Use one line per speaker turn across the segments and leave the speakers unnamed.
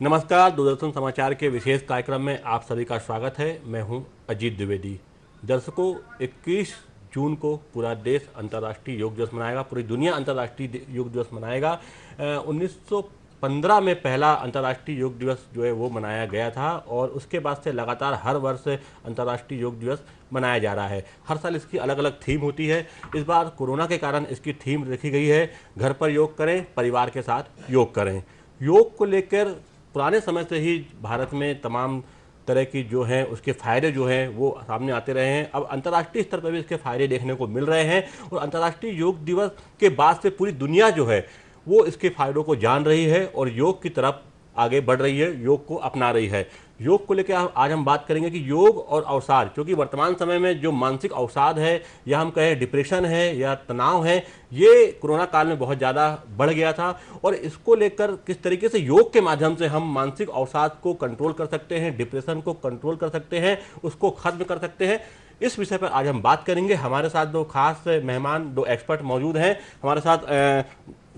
नमस्कार, दूरदर्शन समाचार के विशेष कार्यक्रम में आप सभी का स्वागत है। मैं हूं अजीत द्विवेदी। दर्शकों, 21 जून को पूरा देश अंतर्राष्ट्रीय योग दिवस मनाएगा, पूरी दुनिया अंतर्राष्ट्रीय योग दिवस मनाएगा। 1915 में पहला अंतर्राष्ट्रीय योग दिवस जो है वो मनाया गया था और उसके बाद से लगातार हर वर्ष अंतर्राष्ट्रीय योग दिवस मनाया जा रहा है। हर साल इसकी अलग अलग थीम होती है। इस बार कोरोना के कारण इसकी थीम रखी गई है, घर पर योग करें, परिवार के साथ योग करें। योग को लेकर पुराने समय से ही भारत में तमाम तरह की जो है उसके फ़ायदे जो हैं वो सामने आते रहे हैं। अब अंतर्राष्ट्रीय स्तर पर भी इसके फ़ायदे देखने को मिल रहे हैं और अंतर्राष्ट्रीय योग दिवस के बाद से पूरी दुनिया जो है वो इसके फ़ायदों को जान रही है और योग की तरफ आगे बढ़ रही है, योग को अपना रही है। योग को लेकर आज हम बात करेंगे कि योग और अवसाद, क्योंकि वर्तमान समय में जो मानसिक अवसाद है या हम कहें डिप्रेशन है या तनाव है, ये कोरोना काल में बहुत ज़्यादा बढ़ गया था और इसको लेकर किस तरीके से योग के माध्यम से हम मानसिक अवसाद को कंट्रोल कर सकते हैं, डिप्रेशन को कंट्रोल कर सकते हैं, उसको खत्म कर सकते हैं, इस विषय पर आज हम बात करेंगे। हमारे साथ दो खास मेहमान, दो एक्सपर्ट मौजूद हैं। हमारे साथ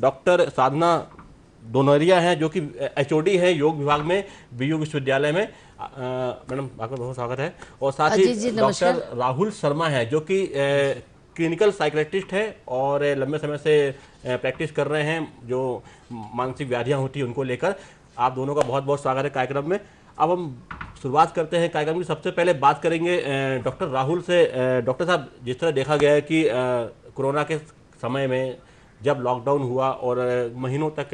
डॉक्टर साधना डोनरिया हैं जो कि एचओडी हैं योग विभाग में बीयू विश्वविद्यालय में। मैडम आपका बहुत स्वागत है। और साथ ही डॉक्टर राहुल शर्मा हैं जो कि क्लिनिकल साइकियाट्रिस्ट है और लंबे समय से प्रैक्टिस कर रहे हैं जो मानसिक व्याधियां होती हैं उनको लेकर। आप दोनों का बहुत बहुत स्वागत है कार्यक्रम में। अब हम शुरुआत करते हैं कार्यक्रम की। सबसे पहले बात करेंगे डॉक्टर राहुल से। डॉक्टर साहब, जिस तरह देखा गया है कि कोरोना के समय में जब लॉकडाउन हुआ और महीनों तक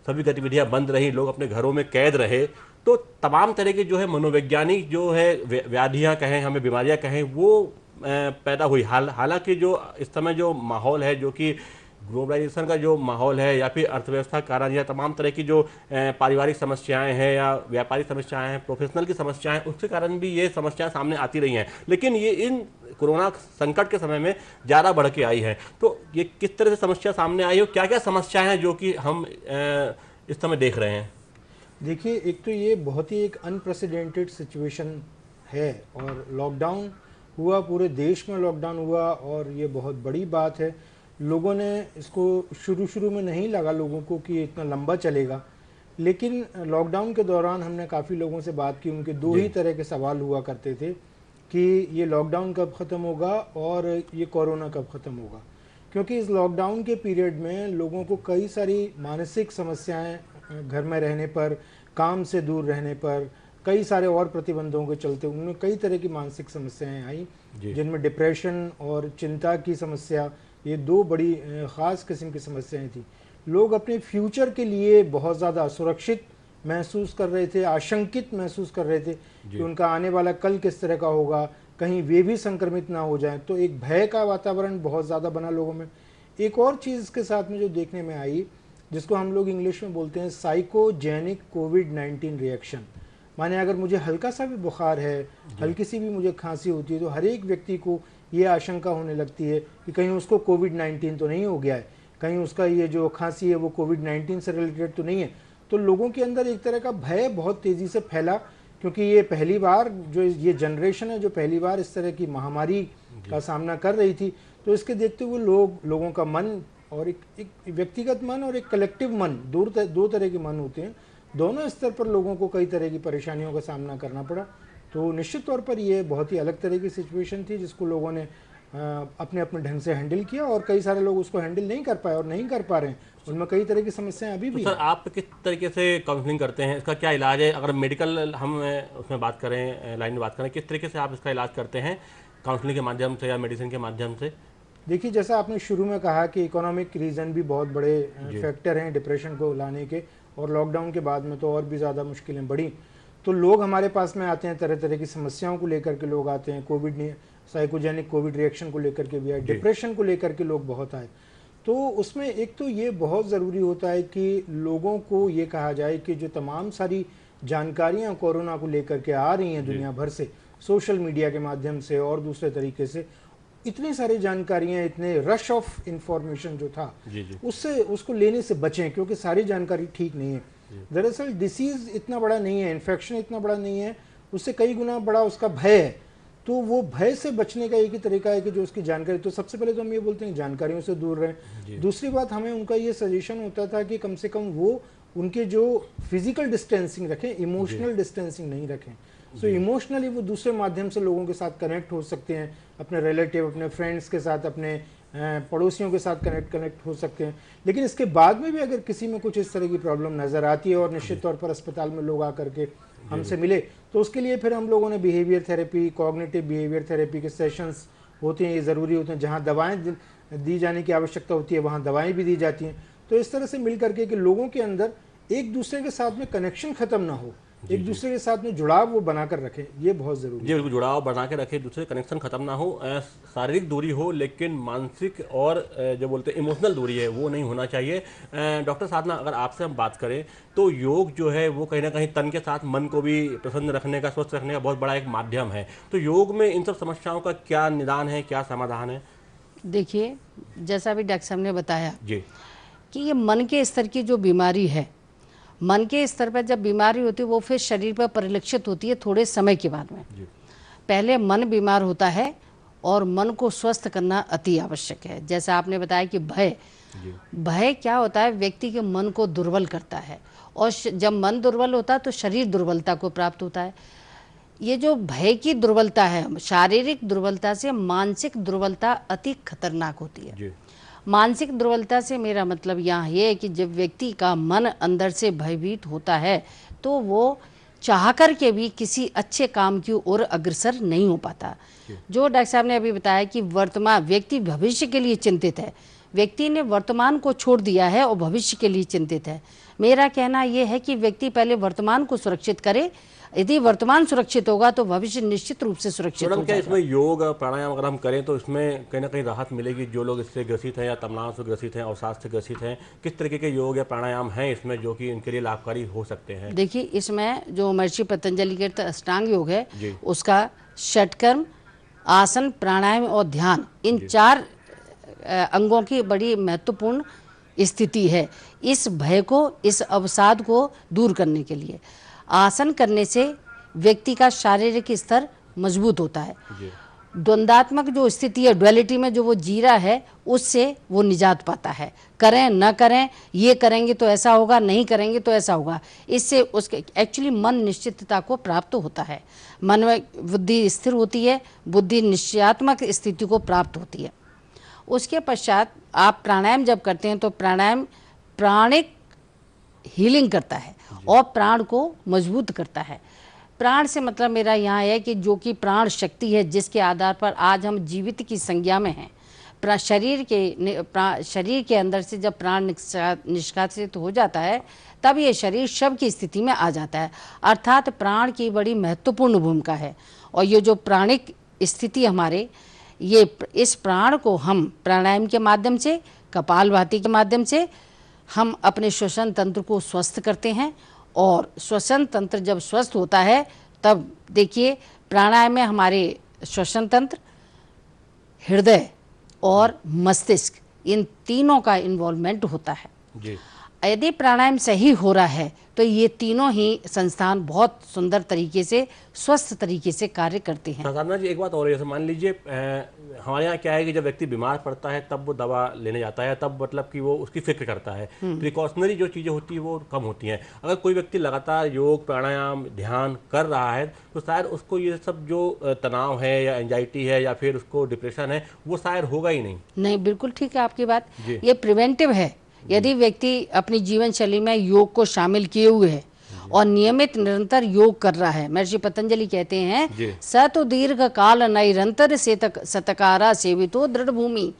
सभी गतिविधियां बंद रही, लोग अपने घरों में कैद रहे, तो तमाम तरह की जो है मनोवैज्ञानिक जो है व्याधियां कहें, हमें बीमारियां कहें, वो पैदा हुई। हालांकि जो इस समय जो माहौल है, जो कि ग्लोबलाइजेशन का जो माहौल है या फिर अर्थव्यवस्था के कारण या तमाम तरह की जो पारिवारिक समस्याएं हैं या व्यापारिक समस्याएं हैं, प्रोफेशनल की समस्याएं, उसके कारण भी ये समस्याएं सामने आती रही हैं, लेकिन ये इन कोरोना संकट के समय में ज़्यादा बढ़ के आई है। तो ये किस तरह से समस्या सामने आई है, क्या क्या समस्याएं हैं जो कि हम इस समय देख रहे हैं?
देखिए, एक तो ये बहुत ही एक अनप्रेसिडेंटेड सिचुएशन है और लॉकडाउन हुआ, पूरे देश में लॉकडाउन हुआ और ये बहुत बड़ी बात है। लोगों ने इसको शुरू में नहीं लगा लोगों को कि ये इतना लंबा चलेगा, लेकिन लॉकडाउन के दौरान हमने काफ़ी लोगों से बात की। उनके दो ही तरह के सवाल हुआ करते थे कि ये लॉकडाउन कब ख़त्म होगा और ये कोरोना कब ख़त्म होगा, क्योंकि इस लॉकडाउन के पीरियड में लोगों को कई सारी मानसिक समस्याएं, घर में रहने पर, काम से दूर रहने पर, कई सारे और प्रतिबंधों के चलते उनमें कई तरह की मानसिक समस्याएं आई, जिनमें डिप्रेशन और चिंता की समस्या, ये दो बड़ी ख़ास किस्म की समस्याएं थी। लोग अपने फ्यूचर के लिए बहुत ज़्यादा असुरक्षित महसूस कर रहे थे, आशंकित महसूस कर रहे थे कि उनका आने वाला कल किस तरह का होगा, कहीं वे भी संक्रमित ना हो जाएं। तो एक भय का वातावरण बहुत ज़्यादा बना लोगों में। एक और चीज़ इसके साथ में जो देखने में आई, जिसको हम लोग इंग्लिश में बोलते हैं साइकोजेनिक कोविड-19 रिएक्शन, माने अगर मुझे हल्का सा भी बुखार है, हल्की सी भी मुझे खांसी होती है, तो हर एक व्यक्ति को ये आशंका होने लगती है कि कहीं उसको कोविड-19 तो नहीं हो गया है, कहीं उसका ये जो खांसी है वो कोविड-19 से रिलेटेड तो नहीं है। तो लोगों के अंदर एक तरह का भय बहुत तेज़ी से फैला, क्योंकि ये पहली बार जो ये जनरेशन है जो पहली बार इस तरह की महामारी का सामना कर रही थी। तो इसके देखते हुए लोगों का मन और एक व्यक्तिगत मन और एक कलेक्टिव मन, दो तरह के मन होते हैं, दोनों स्तर पर लोगों को कई तरह की परेशानियों का सामना करना पड़ा। तो निश्चित तौर पर ये बहुत ही अलग तरह की सिचुएशन थी जिसको लोगों ने अपने अपने ढंग से हैंडल किया और कई सारे लोग उसको हैंडल नहीं कर पाए और नहीं कर पा रहे हैं। उनमें कई तरह की समस्याएं अभी भी
सर, आप किस तरीके से काउंसलिंग करते हैं? इसका क्या इलाज है? अगर मेडिकल हम उसमें बात करें, लाइन में बात करें, किस तरीके से आप इसका इलाज करते हैं, काउंसलिंग के माध्यम से या मेडिसिन के माध्यम से?
देखिए, जैसा आपने शुरू में कहा कि इकोनॉमिक रीज़न भी बहुत बड़े फैक्टर हैं डिप्रेशन को लाने के, और लॉकडाउन के बाद में तो और भी ज़्यादा मुश्किलें बढ़ी। तो लोग हमारे पास में आते हैं, तरह तरह की समस्याओं को लेकर के लोग आते हैं। साइकोजेनिक कोविड रिएक्शन को लेकर के भी आए, डिप्रेशन को लेकर के लोग बहुत आए। तो उसमें एक तो ये बहुत ज़रूरी होता है कि लोगों को ये कहा जाए कि जो तमाम सारी जानकारियाँ कोरोना को लेकर के आ रही हैं दुनिया भर से, सोशल मीडिया के माध्यम से और दूसरे तरीके से, इतनी सारी जानकारियाँ, इतने रश ऑफ इंफॉर्मेशन जो था, उसको लेने से बचें, क्योंकि सारी जानकारी ठीक नहीं है। दरअसल डिसीज़ इतना बड़ा नहीं है, इन्फेक्शन इतना बड़ा नहीं है, उससे कई गुना बड़ा उसका भय है। तो वो भय से बचने का एक ही तरीका है कि जो उसकी जानकारी, तो सबसे पहले तो हम ये बोलते हैं जानकारियों से दूर रहें। दूसरी बात, हमें उनका ये सजेशन होता था कि कम से कम वो उनके जो फिजिकल डिस्टेंसिंग रखें, इमोशनल डिस्टेंसिंग नहीं रखें। सो इमोशनली वो दूसरे माध्यम से लोगों के साथ कनेक्ट हो सकते हैं, अपने रिलेटिव, अपने फ्रेंड्स के साथ, अपने पड़ोसियों के साथ कनेक्ट हो सकते हैं। लेकिन इसके बाद में भी अगर किसी में कुछ इस तरह की प्रॉब्लम नज़र आती है और निश्चित तौर पर अस्पताल में लोग आकर के हमसे मिले, तो उसके लिए फिर हम लोगों ने behaviour therapy, cognitive behaviour therapy के सेशंस होते हैं, ये ज़रूरी होते हैं। जहाँ दवाएं दी जाने की आवश्यकता होती है वहाँ दवाएं भी दी जाती हैं। तो इस तरह से मिल करके कि लोगों के अंदर एक दूसरे के साथ में कनेक्शन ख़त्म ना हो, एक दूसरे के साथ में जुड़ाव वो बनाकर रखें, ये बहुत ज़रूरी है।
जी बिल्कुल, जुड़ाव बना के रखें, दूसरे कनेक्शन खत्म ना हो, शारीरिक दूरी हो लेकिन मानसिक और जो बोलते हैं इमोशनल दूरी है वो नहीं होना चाहिए। डॉक्टर साधना, अगर आपसे हम बात करें तो योग जो है वो कहीं ना कहीं तन के साथ मन को भी प्रसन्न रखने का, स्वस्थ रखने का बहुत बड़ा एक माध्यम है। तो योग में इन सब समस्याओं का क्या निदान है, क्या समाधान है?
देखिए, जैसा भी डॉक्टर साहब ने बताया
जी
कि ये मन के स्तर की जो बीमारी है, मन के स्तर पर जब बीमारी होती है वो फिर शरीर पर परिलक्षित होती है थोड़े समय के बाद में।
जी
पहले मन बीमार होता है और मन को स्वस्थ करना अति आवश्यक है। जैसा आपने बताया कि भय, भय क्या होता है, व्यक्ति के मन को दुर्बल करता है, और जब मन दुर्बल होता है तो शरीर दुर्बलता को प्राप्त होता है। ये जो भय की दुर्बलता है, शारीरिक दुर्बलता से मानसिक दुर्बलता अति खतरनाक होती है।
जी
मानसिक दुर्बलता से मेरा मतलब यहाँ ये है कि जब व्यक्ति का मन अंदर से भयभीत होता है तो वो चाह कर के भी किसी अच्छे काम की ओर अग्रसर नहीं हो पाता। जो डॉक्टर साहब ने अभी बताया कि वर्तमान व्यक्ति भविष्य के लिए चिंतित है, व्यक्ति ने वर्तमान को छोड़ दिया है और भविष्य के लिए चिंतित है। मेरा कहना यह है कि व्यक्ति पहले वर्तमान को सुरक्षित करे। यदि वर्तमान सुरक्षित होगा तो भविष्य निश्चित रूप से सुरक्षित हो
मैडम, क्या
जाएगा।
इसमें योग प्राणायाम अगर हम करें तो इसमें कहीं ना कहीं राहत मिलेगी? जो लोग इससे ग्रसित हैं या तनाव से ग्रसित हैं, अवसाद से ग्रसित हैं, किस तरीके के योग या प्राणायाम हैं इसमें जो कि इनके लिए लाभकारी हो सकते हैं?
देखिए, इसमें जो महर्षि पतंजलि के अष्टांग योग है
जी।
उसका षटकर्म, आसन, प्राणायाम और ध्यान, इन 4 अंगों की बड़ी महत्वपूर्ण स्थिति है इस भय को, इस अवसाद को दूर करने के लिए। आसन करने से व्यक्ति का शारीरिक स्तर मजबूत होता है।
जी
द्वंद्वात्मक जो स्थिति है, डुअलिटी में जो वो जी रहा है, उससे वो निजात पाता है। करें न करें, ये करेंगे तो ऐसा होगा, नहीं करेंगे तो ऐसा होगा, इससे उसके एक्चुअली मन निश्चितता को प्राप्त होता है। मन में बुद्धि स्थिर होती है, बुद्धि निश्चयात्मक स्थिति को प्राप्त होती है। उसके पश्चात आप प्राणायाम जब करते हैं तो प्राणायाम प्राणिक हीलिंग करता है और प्राण को मजबूत करता है। प्राण से मतलब मेरा यहाँ है कि जो कि प्राण शक्ति है जिसके आधार पर आज हम जीवित की संज्ञा में हैं। शरीर के अंदर से जब प्राण निष्कासित हो जाता है तब ये शरीर शव की स्थिति में आ जाता है। अर्थात प्राण की बड़ी महत्वपूर्ण भूमिका है। और ये जो प्राणिक स्थिति हमारे, ये इस प्राण को हम प्राणायाम के माध्यम से, कपालभाति के माध्यम से हम अपने श्वसन तंत्र को स्वस्थ करते हैं। और श्वसन तंत्र जब स्वस्थ होता है तब देखिए, प्राणायाम में हमारे श्वसन तंत्र, हृदय और मस्तिष्क, इन तीनों का इन्वॉल्वमेंट होता है।
जी
यदि प्राणायाम सही हो रहा है तो ये तीनों ही संस्थान बहुत सुंदर तरीके से, स्वस्थ तरीके से कार्य करते हैं।
साधना जी, एक बात और है, जैसे मान लीजिए हमारे यहाँ क्या है कि जब व्यक्ति बीमार पड़ता है तब वो दवा लेने जाता है, तब मतलब कि वो उसकी फिक्र करता है, प्रिकॉशनरी जो चीज़ें होती है वो कम होती हैं। अगर कोई व्यक्ति लगातार योग, प्राणायाम, ध्यान कर रहा है तो शायद उसको ये सब जो तनाव है या एंजाइटी है या फिर उसको डिप्रेशन है वो शायद होगा ही नहीं।
नहीं, बिल्कुल ठीक है आपकी बात। ये प्रिवेंटिव है। यदि व्यक्ति अपनी जीवन शैली में योग को शामिल किए हुए है और नियमित निरंतर योग कर रहा है, महर्षि पतंजलि कहते हैं, स तो दीर्घ काल निरंतर सतकारा सेवितो दृढ़ भूमि।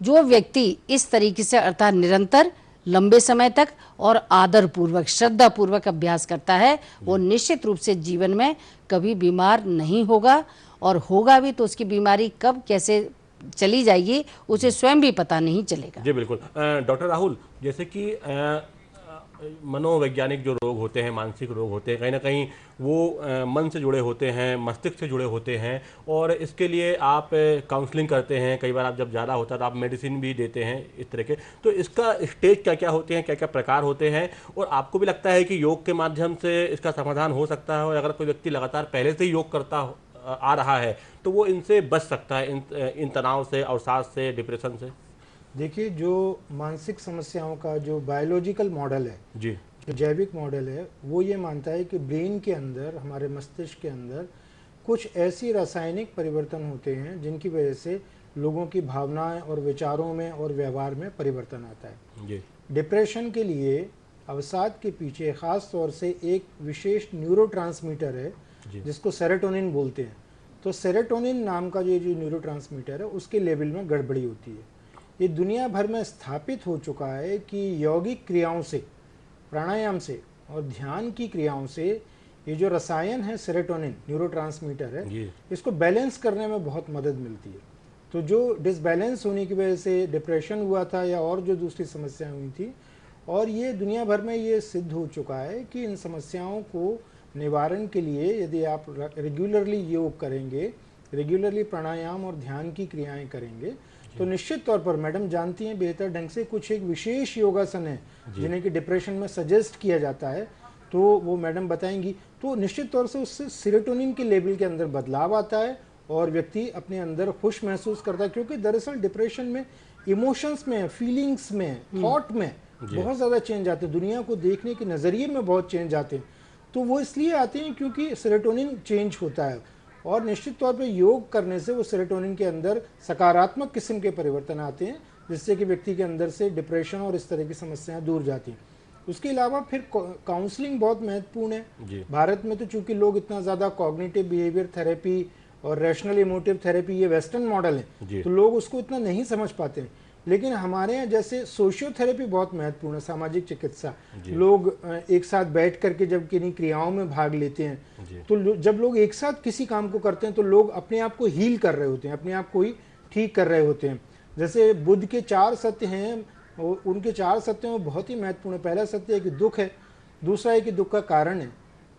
जो व्यक्ति इस तरीके से अर्थात निरंतर, लंबे समय तक और आदर पूर्वक, श्रद्धा पूर्वक अभ्यास करता है, वो निश्चित रूप से जीवन में कभी बीमार नहीं होगा, और होगा भी तो उसकी बीमारी कब कैसे चली जाएगी उसे स्वयं भी पता नहीं चलेगा।
जी बिल्कुल। डॉक्टर राहुल, जैसे कि मनोवैज्ञानिक जो रोग होते हैं, मानसिक रोग होते हैं, कहीं ना कहीं वो मन से जुड़े होते हैं, मस्तिष्क से जुड़े होते हैं, और इसके लिए आप काउंसलिंग करते हैं, कई बार आप जब ज़्यादा होता है तो आप मेडिसिन भी देते हैं इस तरह के। तो इसका स्टेज क्या क्या होते हैं, क्या क्या प्रकार होते हैं, और आपको भी लगता है कि योग के माध्यम से इसका समाधान हो सकता है? और अगर कोई व्यक्ति लगातार पहले से ही योग करता आ रहा है तो वो इनसे बच सकता है, इन तनाव से, अवसाद से, डिप्रेशन से?
देखिए, जो मानसिक समस्याओं का जो बायोलॉजिकल मॉडल है
जी,
जो जैविक मॉडल है वो ये मानता है कि ब्रेन के अंदर, हमारे मस्तिष्क के अंदर कुछ ऐसी रासायनिक परिवर्तन होते हैं जिनकी वजह से लोगों की भावनाएं और विचारों में और व्यवहार में परिवर्तन आता है।
जी।
डिप्रेशन के लिए अवसाद के पीछे ख़ास तौर से एक विशेष न्यूरोट्रांसमीटर है
जी।
जिसको सेरोटोनिन बोलते हैं। तो सेरोटोनिन नाम का जो न्यूरोट्रांसमीटर है उसके लेवल में गड़बड़ी होती है। ये दुनिया भर में स्थापित हो चुका है कि यौगिक क्रियाओं से, प्राणायाम से और ध्यान की क्रियाओं से ये जो रसायन है सेरोटोनिन न्यूरोट्रांसमीटर है, इसको बैलेंस करने में बहुत मदद मिलती है। तो जो डिसबैलेंस होने की वजह से डिप्रेशन हुआ था या और जो दूसरी समस्याएं हुई थी, और ये दुनिया भर में ये सिद्ध हो चुका है कि इन समस्याओं को निवारण के लिए यदि आप रेगुलरली योग करेंगे, रेगुलरली प्राणायाम और ध्यान की क्रियाएं करेंगे, तो निश्चित तौर पर मैडम जानती हैं बेहतर ढंग से, कुछ एक विशेष योगासन है जिन्हें कि डिप्रेशन में सजेस्ट किया जाता है, तो वो मैडम बताएंगी। तो निश्चित तौर से उससे सेरोटोनिन के लेवल के अंदर बदलाव आता है और व्यक्ति अपने अंदर खुश महसूस करता है, क्योंकि दरअसल डिप्रेशन में इमोशंस में, फीलिंग्स में, थॉट में बहुत ज़्यादा चेंज आते हैं, दुनिया को देखने के नज़रिए में बहुत चेंज आते हैं। तो वो इसलिए आते हैं क्योंकि सेरोटोनिन चेंज होता है, और निश्चित तौर पे योग करने से वो सेरोटोनिन के अंदर सकारात्मक किस्म के परिवर्तन आते हैं, जिससे कि व्यक्ति के अंदर से डिप्रेशन और इस तरह की समस्याएं दूर जाती हैं। उसके अलावा फिर काउंसलिंग बहुत महत्वपूर्ण है। भारत में तो चूंकि लोग इतना ज़्यादा कॉग्निटिव बिहेवियर थेरेपी और रैशनल इमोटिव थेरेपी, ये वेस्टर्न मॉडल है, तो लोग उसको इतना नहीं समझ पाते हैं। लेकिन हमारे यहाँ जैसे सोशियोथेरेपी बहुत महत्वपूर्ण है, सामाजिक चिकित्सा। लोग एक साथ बैठ करके जब किन्हीं क्रियाओं में भाग लेते हैं, तो जब लोग एक साथ किसी काम को करते हैं तो लोग अपने आप को हील कर रहे होते हैं, अपने आप को ही ठीक कर रहे होते हैं। जैसे बुद्ध के 4 सत्य हैं, उनके 4 सत्यों में बहुत ही महत्वपूर्ण है। पहला सत्य है कि दुख है, दूसरा है कि दुख का कारण है,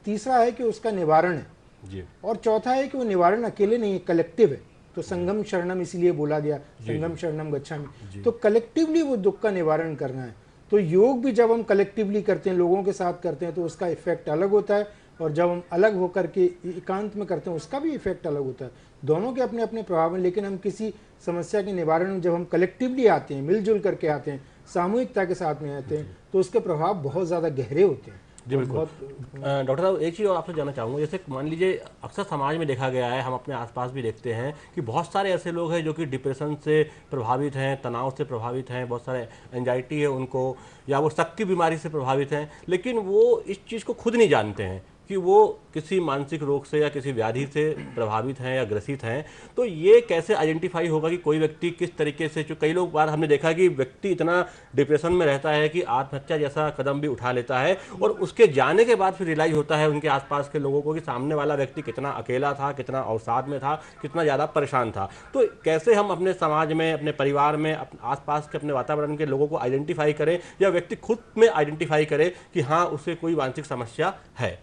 तीसरा है कि उसका निवारण है, और चौथा है कि वो निवारण अकेले नहीं है, कलेक्टिव है। तो संगम शरणम इसीलिए बोला गया, संगम शरणम गच्छामि। तो कलेक्टिवली वो दुख का निवारण करना है। तो योग भी जब हम कलेक्टिवली करते हैं, लोगों के साथ करते हैं, तो उसका इफेक्ट अलग होता है, और जब हम अलग होकर के एकांत में करते हैं उसका भी इफेक्ट अलग होता है। दोनों के अपने अपने प्रभाव हैं, लेकिन हम किसी समस्या के निवारण में जब हम कलेक्टिवली आते हैं, मिलजुल करके आते हैं, सामूहिकता के साथ में आते हैं, तो उसके प्रभाव बहुत ज़्यादा गहरे होते हैं।
जी बिल्कुल। डॉक्टर साहब, एक चीज़ और आपसे जानना चाहूँगा, जैसे मान लीजिए अक्सर समाज में देखा गया है, हम अपने आसपास भी देखते हैं कि बहुत सारे ऐसे लोग हैं जो कि डिप्रेशन से प्रभावित हैं, तनाव से प्रभावित हैं, बहुत सारे एंजाइटी है उनको, या वो शक की बीमारी से प्रभावित हैं, लेकिन वो इस चीज़ को खुद नहीं जानते हैं कि वो किसी मानसिक रोग से या किसी व्याधि से प्रभावित हैं या ग्रसित हैं। तो ये कैसे आइडेंटिफाई होगा कि कोई व्यक्ति किस तरीके से, जो कई लोग बार हमने देखा कि व्यक्ति इतना डिप्रेशन में रहता है कि आत्महत्या जैसा कदम भी उठा लेता है, और उसके जाने के बाद फिर रियलाइज होता है उनके आसपास के लोगों को कि सामने वाला व्यक्ति कितना अकेला था, कितना अवसाद में था, कितना ज़्यादा परेशान था। तो कैसे हम अपने समाज में, अपने परिवार में, आसपास के अपने वातावरण के लोगों को आइडेंटिफाई करें, या व्यक्ति खुद में आइडेंटिफाई करे कि हाँ उसे कोई मानसिक समस्या है?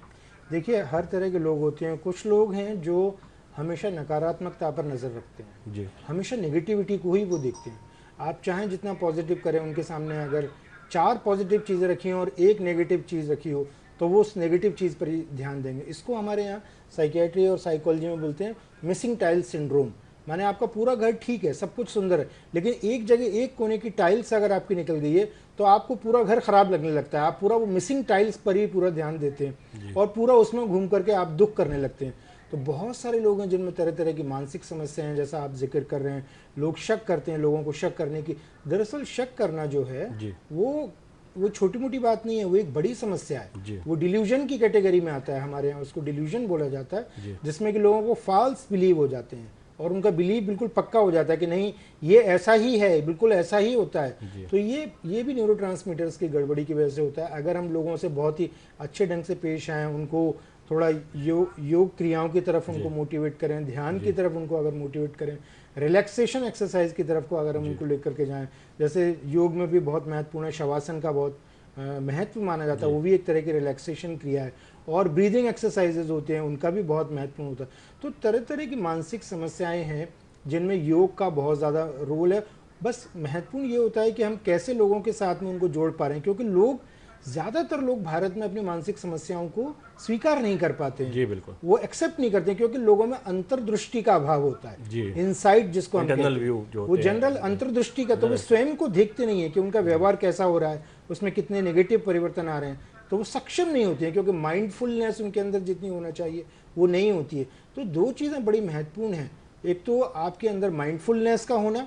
देखिए, हर तरह के लोग होते हैं। कुछ लोग हैं जो हमेशा नकारात्मकता पर नज़र रखते हैं जी, हमेशा नेगेटिविटी को ही वो देखते हैं। आप चाहें जितना पॉजिटिव करें, उनके सामने अगर 4 पॉजिटिव चीज़ें रखी हों और 1 नेगेटिव चीज़ रखी हो, तो वो उस नेगेटिव चीज़ पर ही ध्यान देंगे। इसको हमारे यहाँ साइकियाट्री और साइकोलॉजी में बोलते हैं मिसिंग टाइल सिंड्रोम। माने आपका पूरा घर ठीक है, सब कुछ सुंदर है, लेकिन एक जगह, एक कोने की टाइल्स अगर आपकी निकल गई है तो आपको पूरा घर खराब लगने लगता है। आप पूरा वो मिसिंग टाइल्स पर ही पूरा ध्यान देते हैं और पूरा उसमें घूम करके आप दुख करने लगते हैं। तो बहुत सारे लोग हैं जिनमें तरह तरह की मानसिक समस्याएं हैं, जैसा आप जिक्र कर रहे हैं। लोग शक करते हैं, लोगों को शक करने की, दरअसल शक करना जो है वो छोटी मोटी बात नहीं है, वो एक बड़ी समस्या है। वो डिल्यूजन की कैटेगरी में आता है, हमारे यहाँ उसको डिल्यूजन बोला जाता है, जिसमें कि लोगों को फॉल्स बिलीव हो जाते हैं और उनका बिलीव बिल्कुल पक्का हो जाता है कि नहीं ये ऐसा ही है, बिल्कुल ऐसा ही होता है। तो ये भी न्यूरोट्रांसमीटर्स की गड़बड़ी की वजह से होता है। अगर हम लोगों से बहुत ही अच्छे ढंग से पेश आएँ, उनको थोड़ा योग क्रियाओं की तरफ उनको मोटिवेट करें, ध्यान की तरफ उनको अगर मोटिवेट करें, रिलैक्सेशन एक्सरसाइज की तरफ को अगर हम उनको लेकर के जाएं, जैसे योग में भी बहुत महत्वपूर्ण है, शवासन का बहुत महत्व माना जाता है, वो भी एक तरह की रिलैक्सेशन क्रिया है, और ब्रीदिंग एक्सरसाइजेज होते हैं, उनका भी बहुत महत्वपूर्ण होता है। तो तरह तरह की मानसिक समस्याएं हैं जिनमें योग का बहुत ज़्यादा रोल है। बस महत्वपूर्ण ये होता है कि हम कैसे लोगों के साथ में उनको जोड़ पा रहे हैं, क्योंकि ज़्यादातर लोग भारत में अपनी मानसिक समस्याओं को स्वीकार नहीं कर पाते हैं।
जी बिल्कुल,
वो एक्सेप्ट नहीं करते, क्योंकि लोगों में अंतर्दृष्टि का अभाव होता है, इनसाइट जिसको हम कहते हैं, वो जनरल अंतर्दृष्टि का, तो वो स्वयं को देखते नहीं है कि उनका व्यवहार कैसा हो रहा है, उसमें कितने नेगेटिव परिवर्तन आ रहे हैं। तो वो सक्षम नहीं होती हैं, क्योंकि माइंडफुलनेस उनके अंदर जितनी होना चाहिए वो नहीं होती है। तो दो चीज़ें बड़ी महत्वपूर्ण हैं, एक तो आपके अंदर माइंडफुलनेस का होना,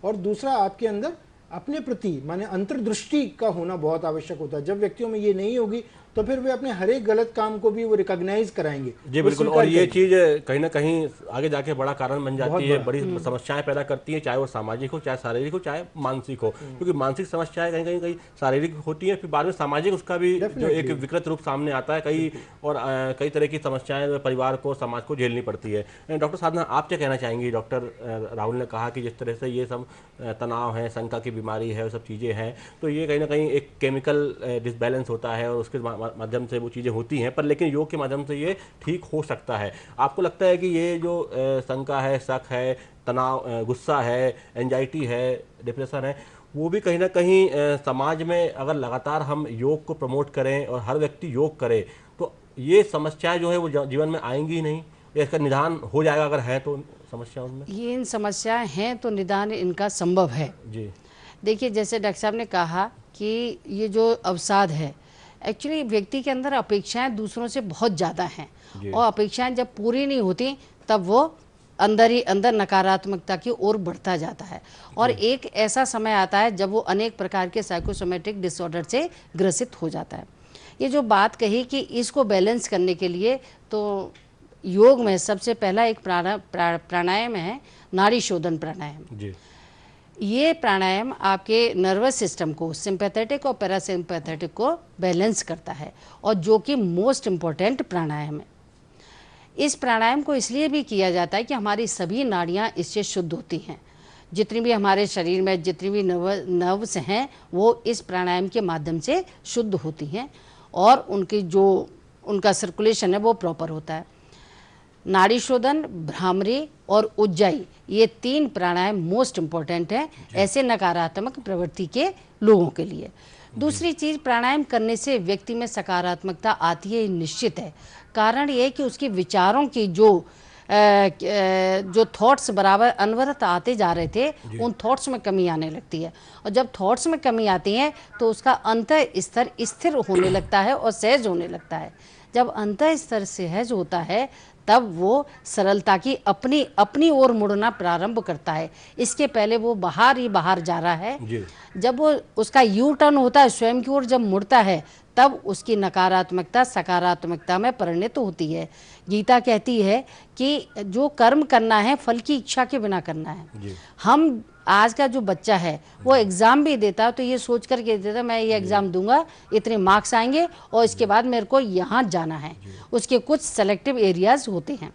और दूसरा आपके अंदर अपने प्रति माने अंतर्दृष्टि का होना बहुत आवश्यक होता है। जब व्यक्तियों में ये नहीं होगी तो फिर वे अपने हर एक गलत काम को भी वो रिकॉग्नाइज कराएंगे।
जी बिल्कुल, और ये चीज़ कहीं ना कहीं आगे जाके बड़ा कारण बन जाती है, बड़ी समस्याएं पैदा करती है, चाहे वो सामाजिक हो, चाहे शारीरिक हो, चाहे मानसिक हो। क्योंकि मानसिक समस्याएं कहीं शारीरिक होती है, फिर बाद में सामाजिक उसका भी जो एक विकृत रूप सामने आता है कई तरह की समस्याएं परिवार को, समाज को झेलनी पड़ती है। डॉक्टर साधना, आप क्या कहना चाहेंगी? डॉक्टर राहुल ने कहा कि जिस तरह से ये सब तनाव है, शंका की बीमारी है, वो सब चीज़ें हैं, तो ये कहीं ना कहीं एक केमिकल डिसबैलेंस होता है और उसके माध्यम से वो चीज़ें होती हैं, पर लेकिन योग के माध्यम से ये ठीक हो सकता है। आपको लगता है कि ये जो शंका है, शक है, तनाव, गुस्सा है, एंजाइटी है, डिप्रेशन है, वो भी कहीं ना कहीं समाज में अगर लगातार हम योग को प्रमोट करें और हर व्यक्ति योग करे, तो ये समस्याएं जो है वो जीवन में आएंगी ही नहीं, या इसका निदान हो जाएगा अगर है तो समस्या उनमें?
ये इन समस्याएं हैं तो निदान इनका संभव है।
जी
देखिए, जैसे डॉक्टर साहब ने कहा कि ये जो अवसाद है, एक्चुअली व्यक्ति के अंदर अपेक्षाएं दूसरों से बहुत ज़्यादा हैं, और अपेक्षाएं जब पूरी नहीं होती तब वो अंदर ही अंदर नकारात्मकता की ओर बढ़ता जाता है, और एक ऐसा समय आता है जब वो अनेक प्रकार के साइकोसोमेटिक डिसऑर्डर से ग्रसित हो जाता है। ये जो बात कही कि इसको बैलेंस करने के लिए तो योग में सबसे पहला एक प्राणायाम है, नाड़ी शोधन प्राणायाम।
जी,
ये प्राणायाम आपके नर्वस सिस्टम को, सिंपैथेटिक और पैरासिम्पैथेटिक को बैलेंस करता है, और जो कि मोस्ट इम्पॉर्टेंट प्राणायाम है। इस प्राणायाम को इसलिए भी किया जाता है कि हमारी सभी नाड़ियाँ इससे शुद्ध होती हैं। जितनी भी हमारे शरीर में जितनी भी नर्व्स हैं वो इस प्राणायाम के माध्यम से शुद्ध होती हैं, और उनका सर्कुलेशन है वो प्रॉपर होता है। नाड़ी शोधन, भ्रामरी और उज्जाई, ये 3 प्राणायाम मोस्ट इम्पॉर्टेंट है ऐसे नकारात्मक प्रवृत्ति के लोगों के लिए। दूसरी चीज़, प्राणायाम करने से व्यक्ति में सकारात्मकता आती है, निश्चित है। कारण ये है कि उसके विचारों की जो थॉट्स बराबर अनवरत आते जा रहे थे, उन थॉट्स में कमी आने लगती है, और जब थॉट्स में कमी आती है तो उसका अंतर स्तर स्थिर होने लगता है और सहज होने लगता है। जब अंतर स्तर सहज होता है तब वो सरलता की अपनी ओर मुड़ना प्रारंभ करता है। इसके पहले वो बाहर ही बाहर जा रहा है। जब वो उसका यू टर्न होता है, स्वयं की ओर जब मुड़ता है, तब उसकी नकारात्मकता सकारात्मकता में परिणत होती है। गीता कहती है कि जो कर्म करना है फल की इच्छा के बिना करना है। हम आज का जो बच्चा है वो एग्ज़ाम भी देता तो ये सोच कर के देता मैं ये एग्ज़ाम दूंगा, इतने मार्क्स आएंगे और इसके बाद मेरे को यहाँ जाना है। उसके कुछ सेलेक्टिव एरियाज होते हैं,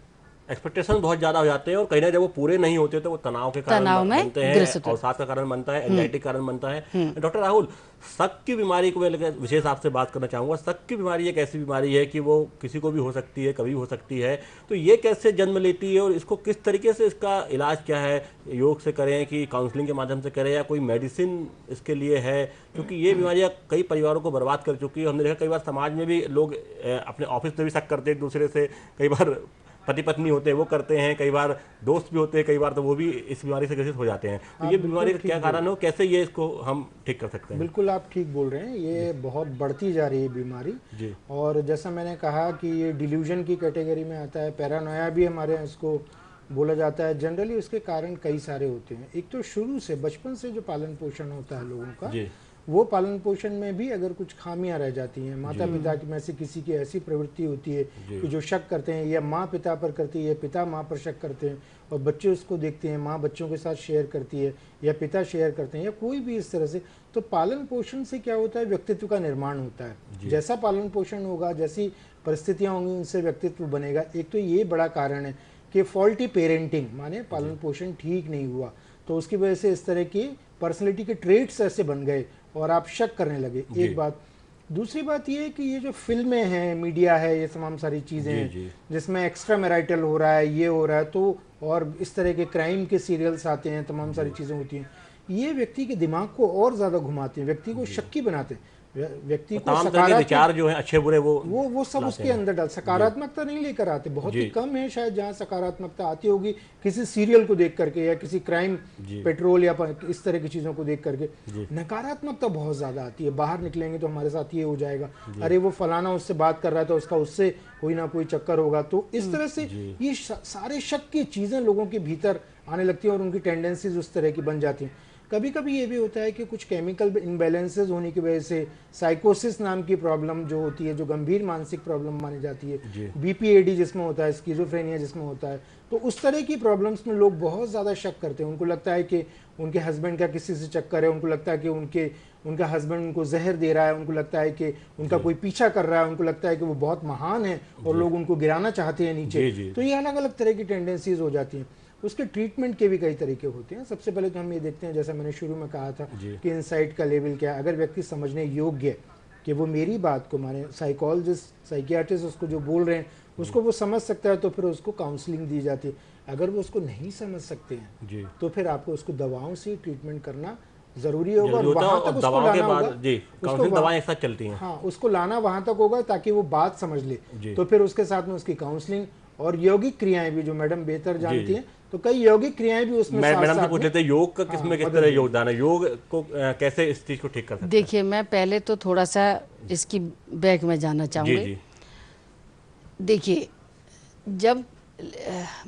एक्सपेक्टेशन बहुत ज़्यादा हो जाते हैं, और कहीं ना जब वो पूरे नहीं होते तो वो तनाव के कारण बनते हैं, अवसाद का कारण बनता है, एंजाइटी का कारण बनता है। डॉक्टर राहुल, शक की बीमारी को मैं विशेष आपसे बात करना चाहूँगा। शक की बीमारी एक ऐसी बीमारी है कि वो किसी को भी हो सकती है, कभी हो सकती है, तो ये कैसे जन्म लेती है और इसको किस तरीके से, इसका इलाज क्या है? योग से करें कि काउंसलिंग के माध्यम से करें, या कोई मेडिसिन इसके लिए है? क्योंकि ये बीमारियाँ कई परिवारों को बर्बाद कर चुकी है। हमने देखा कई बार समाज में भी लोग अपने ऑफिस में भी शक करते हैं एक दूसरे से, कई बार पति पत्नी होते हैं वो करते हैं, कई बार दोस्त भी होते हैं, कई बार तो वो भी इस बीमारी से ग्रसित हो जाते हैं। तो ये बीमारी का क्या कारण हो, कैसे ये इसको हम ठीक कर सकते हैं?
बिल्कुल आप ठीक बोल रहे हैं, ये बहुत बढ़ती जा रही है बीमारी जी। और जैसा मैंने कहा कि ये डिल्यूजन की कैटेगरी में आता है, पैरानोया भी हमारे यहाँ इसको बोला जाता है। जनरली उसके कारण कई सारे होते हैं। एक तो शुरू से बचपन से जो पालन पोषण होता है लोगों का, वो पालन पोषण में भी अगर कुछ खामियां रह जाती हैं, माता पिता में से किसी की ऐसी प्रवृत्ति होती है कि जो शक करते हैं, या माँ पिता पर करती है, पिता माँ पर शक करते हैं और बच्चे उसको देखते हैं, माँ बच्चों के साथ शेयर करती है या पिता शेयर करते हैं, या कोई भी इस तरह से, तो पालन पोषण से क्या होता है, व्यक्तित्व का निर्माण होता है। जैसा पालन पोषण होगा, जैसी परिस्थितियाँ होंगी, उनसे व्यक्तित्व बनेगा। एक तो ये बड़ा कारण है कि फॉल्टी पेरेंटिंग, माने पालन पोषण ठीक नहीं हुआ, तो उसकी वजह से इस तरह की पर्सनैलिटी के ट्रेट्स ऐसे बन गए और आप शक करने लगे। एक बात। दूसरी बात ये है कि ये जो फिल्में हैं, मीडिया है, ये तमाम सारी चीज़ें हैं जिसमें एक्स्ट्रा मैरिटल हो रहा है, ये हो रहा है, तो और इस तरह के क्राइम के सीरियल्स आते हैं, तमाम सारी चीज़ें होती हैं, ये व्यक्ति के दिमाग को और ज़्यादा घुमाते हैं, व्यक्ति को शक्की बनाते हैं। व्यक्ति को
तमाम तरह के
सकारात्मक
विचार जो हैं अच्छे बुरे
वो सब उसके अंदर डाल, सकारात्मकता नहीं लेकर आते। बहुत ही कम है शायद जहाँ सकारात्मकता आती होगी, किसी सीरियल को देख करके या किसी क्राइम पेट्रोल या इस तरह की चीजों को देख करके। नकारात्मकता बहुत ज्यादा आती है, बाहर निकलेंगे तो हमारे साथ ये हो जाएगा, अरे वो फलाना उससे बात कर रहा था, उसका उससे कोई ना कोई चक्कर होगा। तो इस तरह से ये सारे शक की चीजें लोगों के भीतर आने लगती है और उनकी टेंडेंसीज उस तरह की बन जाती हैं। कभी कभी ये भी होता है कि कुछ केमिकल इम्बैलेंसेस होने की वजह से साइकोसिस नाम की प्रॉब्लम जो होती है, जो गंभीर मानसिक प्रॉब्लम मानी जाती है, बीपीएडी जिसमें होता है, स्किज़ोफ्रेनिया जिसमें होता है, तो उस तरह की प्रॉब्लम्स में लोग बहुत ज़्यादा शक करते हैं। उनको लगता है कि उनके हस्बैंड का किसी से चक्कर है, उनको लगता है कि उनका हस्बैंड उनको जहर दे रहा है, उनको लगता है कि उनका कोई पीछा कर रहा है, उनको लगता है कि वो बहुत महान है और लोग उनको गिराना चाहते हैं नीचे। तो ये अलग अलग तरह की टेंडेंसीज हो जाती हैं। उसके ट्रीटमेंट के भी कई तरीके होते हैं। सबसे पहले तो हम ये देखते हैं, जैसा मैंने शुरू में कहा था कि इनसाइट का लेवल क्या है। अगर व्यक्ति समझने योग्य है कि वो मेरी बात को माने, साइकोलॉजिस्ट साइकियाट्रिस्ट उसको जो बोल रहे हैं उसको वो समझ सकता है, तो फिर उसको काउंसलिंग दी जाती है। अगर वो उसको नहीं समझ सकते हैं तो फिर आपको उसको दवाओं से ट्रीटमेंट करना जरूरी होगा और वहां तक उसको लाना होगा।
काउंसलिंग दवाएं एक साथ चलती हैं।
हाँ, उसको लाना वहां तक होगा ताकि वो बात समझ ले। तो फिर उसके साथ में उसकी काउंसलिंग और यौगिक क्रियाएं भी, जो मैडम बेहतर जानती हैं, तो कई यौगिक क्रियाएं भी उसमें
मैडम से पूछ लेते हैं, योग का किसमें किस तरह योगदान है, योग को कैसे इस चीज को ठीक कर सकते हैं?
देखिए, मैं पहले तो थोड़ा सा इसकी बैक में जाना चाहूँगी। देखिए, जब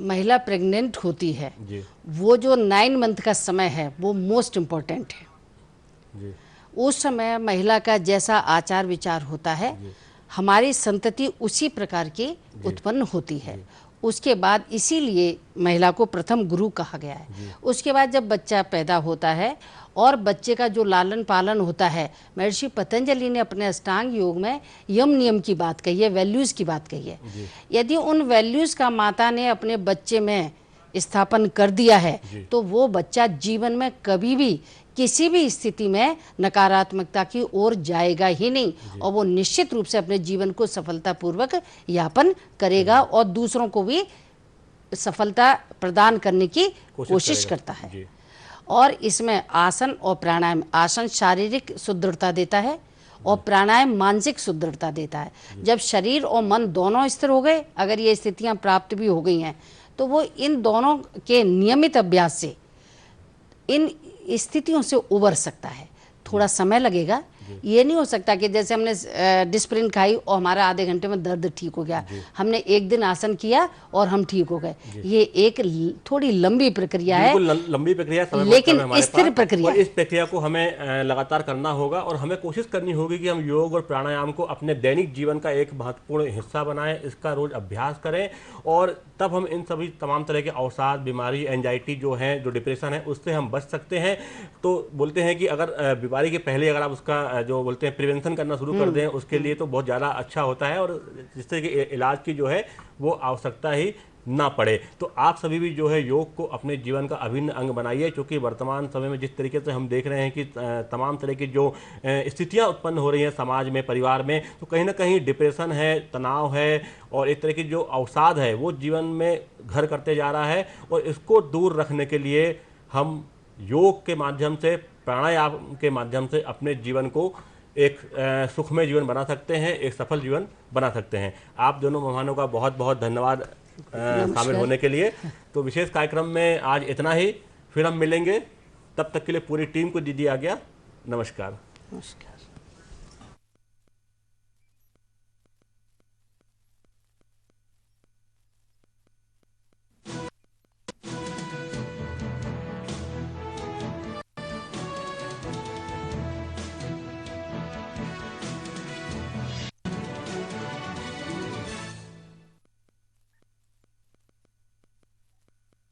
महिला प्रेग्नेंट होती है, वो जो 9 मंथ का समय है वो मोस्ट इम्पोर्टेंट है। उस समय महिला का जैसा आचार विचार होता है, हमारी संतति उसी प्रकार की उत्पन्न होती है। उसके बाद इसीलिए महिला को प्रथम गुरु कहा गया है। उसके बाद जब बच्चा पैदा होता है और बच्चे का जो लालन पालन होता है, महर्षि पतंजलि ने अपने अष्टांग योग में यम नियम की बात कही है, वैल्यूज की बात कही है। यदि उन वैल्यूज का माता ने अपने बच्चे में स्थापन कर दिया है तो वो बच्चा जीवन में कभी भी किसी भी स्थिति में नकारात्मकता की ओर जाएगा ही नहीं, और वो निश्चित रूप से अपने जीवन को सफलतापूर्वक यापन करेगा और दूसरों को भी सफलता प्रदान करने की कोशिश करता है। और इसमें आसन और प्राणायाम, आसन शारीरिक सुदृढ़ता देता है और प्राणायाम मानसिक सुदृढ़ता देता है। जब शरीर और मन दोनों स्थिर हो गए, अगर ये स्थितियां प्राप्त भी हो गई हैं, तो वो इन दोनों के नियमित अभ्यास से इन स्थितियों से उबर सकता है। थोड़ा समय लगेगा, ये नहीं हो सकता कि जैसे हमने डिस्प्रिन खाई और हमारा आधे घंटे में दर्द ठीक हो गया, हमने एक दिन आसन किया और हम ठीक हो गए। ये एक थोड़ी लंबी प्रक्रिया है,
लंबी प्रक्रिया,
लेकिन स्थिर प्रक्रिया।
इस प्रक्रिया को हमें लगातार करना होगा और हमें कोशिश करनी होगी कि हम योग और प्राणायाम को अपने दैनिक जीवन का एक महत्वपूर्ण हिस्सा बनाएं, इसका रोज अभ्यास करें, और तब हम इन सभी तमाम तरह के अवसाद, बीमारी, एंजाइटी जो है, जो डिप्रेशन है, उससे हम बच सकते हैं। तो बोलते हैं कि अगर बीमारी के पहले अगर आप उसका जो बोलते हैं प्रिवेंशन करना शुरू कर दें, उसके लिए तो बहुत ज़्यादा अच्छा होता है और जिससे कि इलाज की जो है वो आवश्यकता ही ना पड़े। तो आप सभी भी जो है योग को अपने जीवन का अभिन्न अंग बनाइए, क्योंकि वर्तमान समय में जिस तरीके से हम देख रहे हैं कि तमाम तरह की जो स्थितियां उत्पन्न हो रही हैं समाज में, परिवार में, तो कहीं ना कहीं डिप्रेशन है, तनाव है और एक तरह की जो अवसाद है वो जीवन में घर करते जा रहा है। और इसको दूर रखने के लिए हम योग के माध्यम से, प्राणायाम के माध्यम से अपने जीवन को एक सुखमय जीवन बना सकते हैं, एक सफल जीवन बना सकते हैं। आप दोनों मेहमानों का बहुत बहुत धन्यवाद शामिल होने के लिए। तो विशेष कार्यक्रम में आज इतना ही, फिर हम मिलेंगे, तब तक के लिए पूरी टीम को दीजिए आज्ञा। नमस्कार।
नमस्कार।